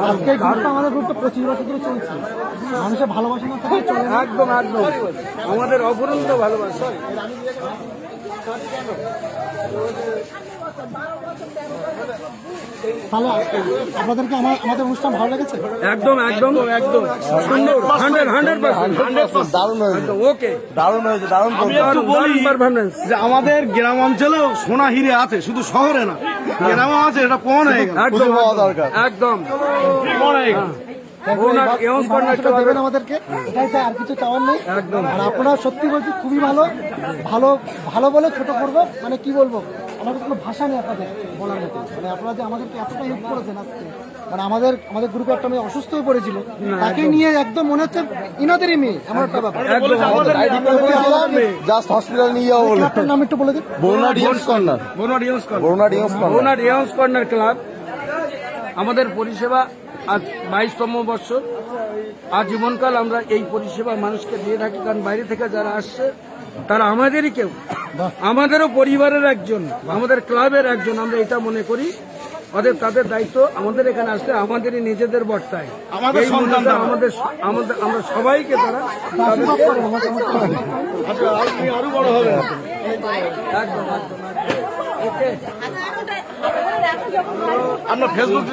আজকে ঘরটা আমাদের গ্রুপটা 25 বছর ধরে চলছে। মানুষের ভালোবাসা না থাকলে চলে না। একদম একদম আমাদের অপরন্ত ভালোবাসা। তাহলে আপনাদেরকে আমাদের অনুষ্ঠান ভালো লেগেছে? একদম একদম একদম সুন্দর 100% দারুণ হয়েছে, ওকে দারুণ হয়েছে, দারুণ পারফরম্যান্স। যে আমাদের গ্রাম অঞ্চলেও সোনা হিরে আছে, শুধু শহরে না, গ্রামও আছে, এটা প্রমাণ হয়ে গেল। একদম পাওয়া দরকার। একদম প্রমাণ হয়ে গেল। দেবেন আমাদেরকে, এটাই চাই, আর কিছু চাওয়ার নেই। একদম। আর আপনারা সত্যি বলছি খুবই ভালো ভালো ভালো বলে ছোট করবো, মানে কি বলবো, আমাদের কোনো ভাষা নেই আপনাদের বলার মতো। মানে আপনারা যে আমাদেরকে এতটা হেল্প করেছেন আজকে, মানে আমাদের গ্রুপে একটা মেয়ে অসুস্থ হয়ে পড়েছিল, তাকে নিয়ে একদম মনে হচ্ছে ইনাদেরই মেয়ে, এমন একটা ব্যাপার। জাস্ট হসপিটাল নিয়ে যাবো বলে। আপনার নাম একটু বলে দিন। Baruna DMS corner, Baruna DMS corner. Baruna DMS corner club আমাদের পরিষেবা আজ 22তম বছর। আজীবনকাল আমরা এই পরিষেবা মানুষকে দিয়ে থাকি, কারণ বাইরে থেকে যারা আসছে তারা আমাদেরই কেউ, আমাদেরও পরিবারের একজন, আমাদের ক্লাবের একজন। আমরা এটা মনে করি তাদের দায়িত্ব আমাদের এখানে আসলে আমাদেরই নিজেদের বর্তায়, এই মূল্যটা আমাদের আমরা সবাইকে তারা আরো বড় হবে। একদম একদম। আমরা ফেসবুক